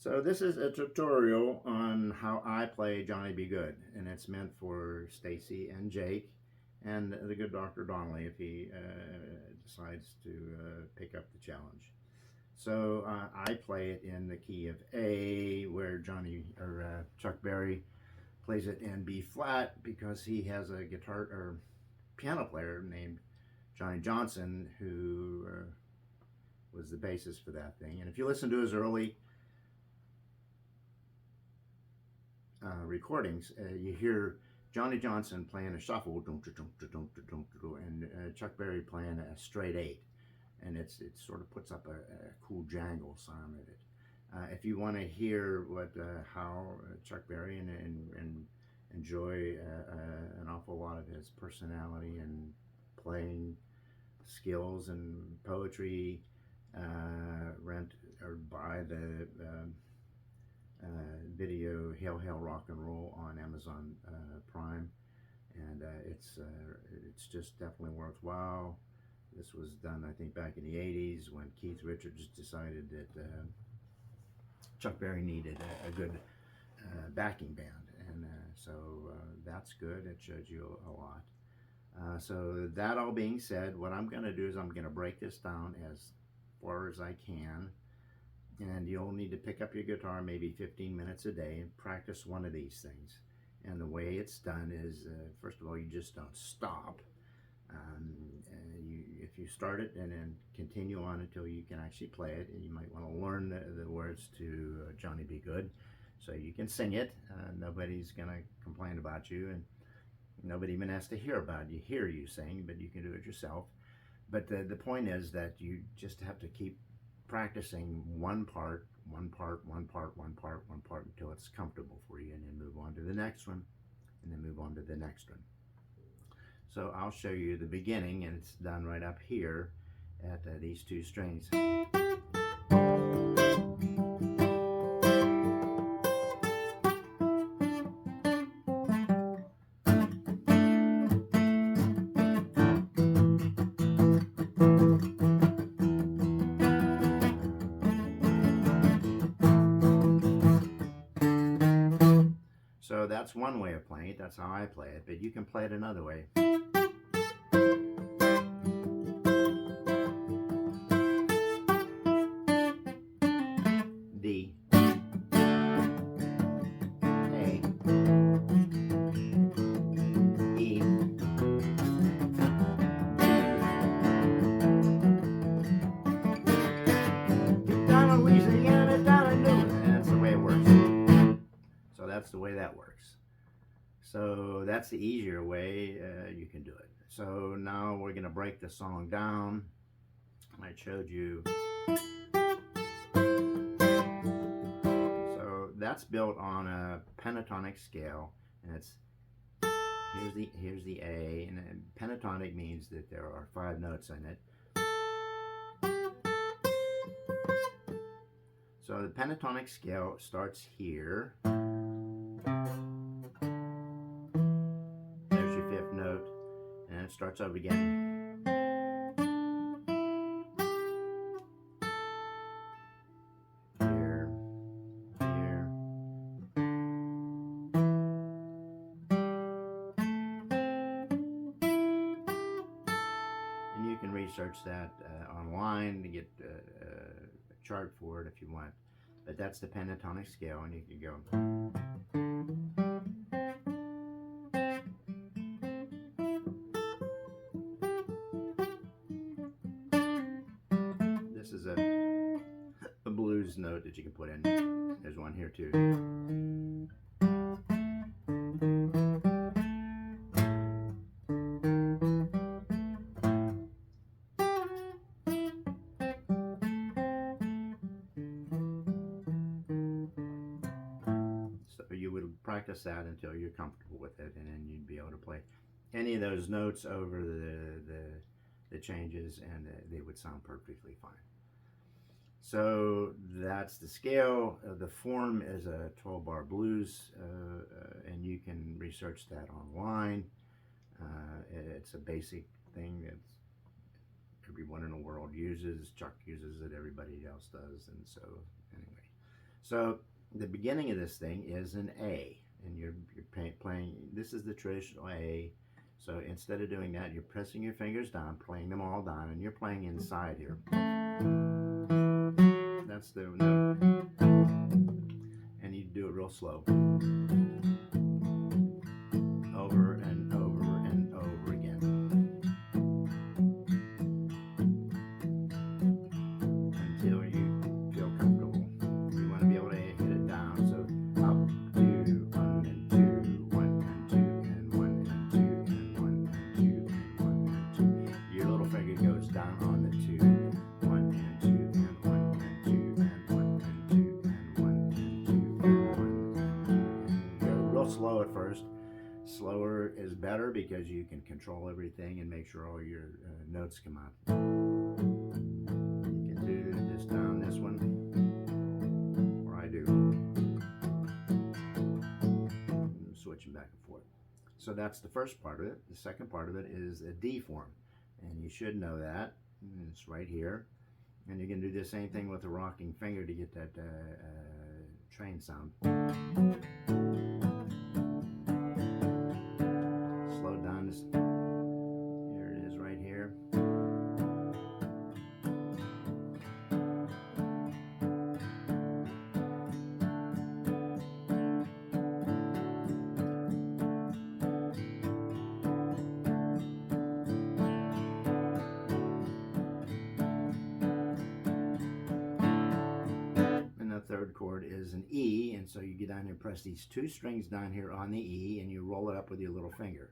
So this is a tutorial on how I play Johnny Be Good, and it's meant for Stacy and Jake and the good Dr. Donnelly if he decides to pick up the challenge. So I play it in the key of A, where Chuck Berry plays it in B flat because he has a guitar or piano player named Johnny Johnson who was the basis for that thing. And if you listen to his early recordings, you hear Johnny Johnson playing a shuffle, and Chuck Berry playing a straight eight, and it sort of puts up a cool jangle sound in it. If you want to hear how Chuck Berry and enjoy an awful lot of his personality and playing skills and poetry, rent or buy the video Hail Hail Rock and Roll on Amazon Prime, and it's just definitely worthwhile. This was done, I think, back in the 80s when Keith Richards decided that Chuck Berry needed a good backing band, and so that's good. It shows you a lot. So that all being said, what I'm going to do is I'm going to break this down as far as I can, and you'll need to pick up your guitar maybe 15 minutes a day and practice one of these things. And the way it's done is, first of all, you just don't stop. If you start it and then continue on until you can actually play it, and you might want to learn the words to Johnny Be Good so you can sing it. Nobody's going to complain about you, and nobody even has to hear you sing, but you can do it yourself. But the point is that you just have to keep practicing one part until it's comfortable for you, and then move on to the next one, and then move on to the next one. So I'll show you the beginning, and it's done right up here at these two strings. So that's one way of playing it. That's how I play it, but you can play it another way. D, A, E, down in Louisiana, down in New Orleans. That's the way it works. So that's the way that works. So that's the easier way you can do it. So now we're going to break the song down. I showed you. So that's built on a pentatonic scale, and it's here's the A, and pentatonic means that there are 5 notes in it. So the pentatonic scale starts here. There's your 5th note, and it starts over again. Here, here. And you can research that online to get a chart for it if you want. But that's the pentatonic scale, and you can go. This is a blues note that you can put in. There's one here too. So you would practice that until you're comfortable with it, and then you'd be able to play any of those notes over the changes, and they would sound perfectly fine. So that's the scale. The form is a 12-bar blues, and you can research that online. It's a basic thing that everyone in the world uses. Chuck uses it, everybody else does, and so anyway. So the beginning of this thing is an A, and you're playing. This is the traditional A. So instead of doing that, you're pressing your fingers down, playing them all down, and you're playing inside here. That's the note, and you do it real slow, over and over and over again, until you feel comfortable. You want to be able to hit it down. So up, 2, 1 and 2, 1 and 2 and 1 and 2 and 1 and 2 and 1 and 2. Your little finger goes down on the 2, 1 and 2 and 1 and 2 and 1 and 2 and 1 and 2 and 1. Go real slow at first. Slower is better because you can control everything and make sure all your notes come out. You can do just down this one, or I do. I'm switching back and forth. So that's the first part of it. The second part of it is a D form, and you should know that. It's right here. And you can do the same thing with the rocking finger to get that train sound. Slow down this. Here it is right here. Third chord is an E, and so you get down here and press these 2 strings down here on the E, and you roll it up with your little finger.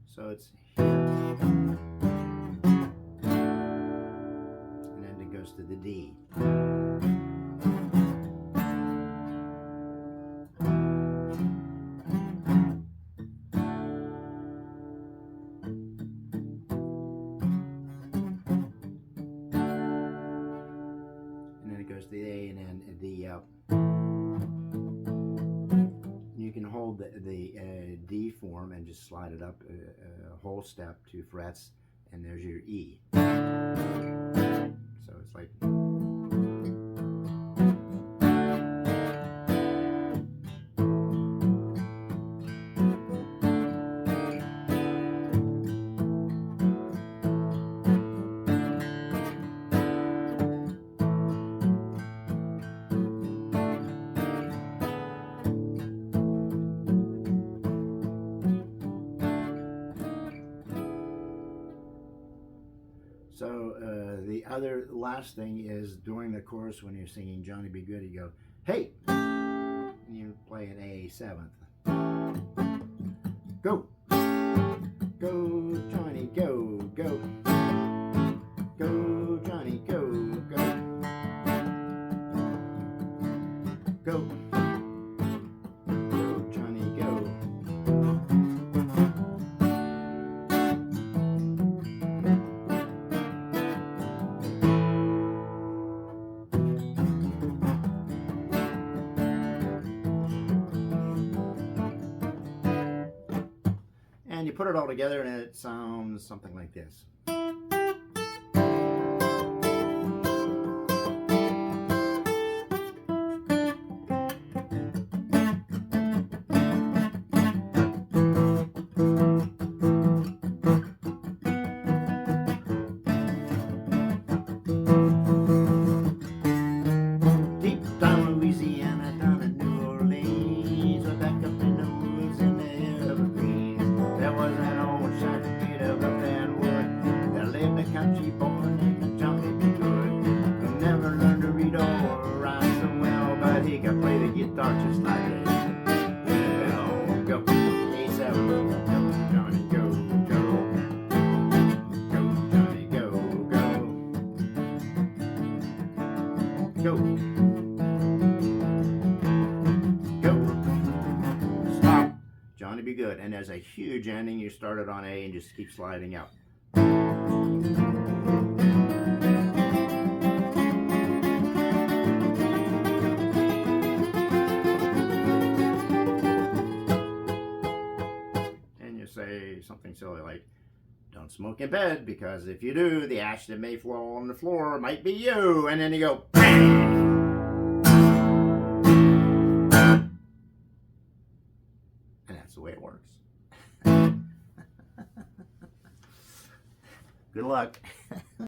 So it's here, and then it goes to the D. The A and then D up. You can hold the D form and just slide it up a whole step, 2 frets, and there's your E. So it's like. So the other last thing is during the chorus when you're singing Johnny Be Good, you go, hey, and you play an A 7th. Go, go, Johnny, go, go, go, Johnny, go, go, go, go, Johnny, go. And you put it all together and it sounds something like this. Deep down Louisiana, down in New Orleans, or back up in the woods in the Everglades, there was an old shack made of rough and wood. There lived a country boy named Johnny Be Good, who never learned to read or write so well, but he could play the guitar just like this. Go, A7, go, Johnny, go, go, go, Johnny, go, go, go, go, stop, Johnny Be Good. And there's a huge ending. You started on A and just keep sliding up. And you say something silly like, don't smoke in bed, because if you do, the ash that may fall on the floor might be you. And then you go, bang! And that's the way it works. Good luck.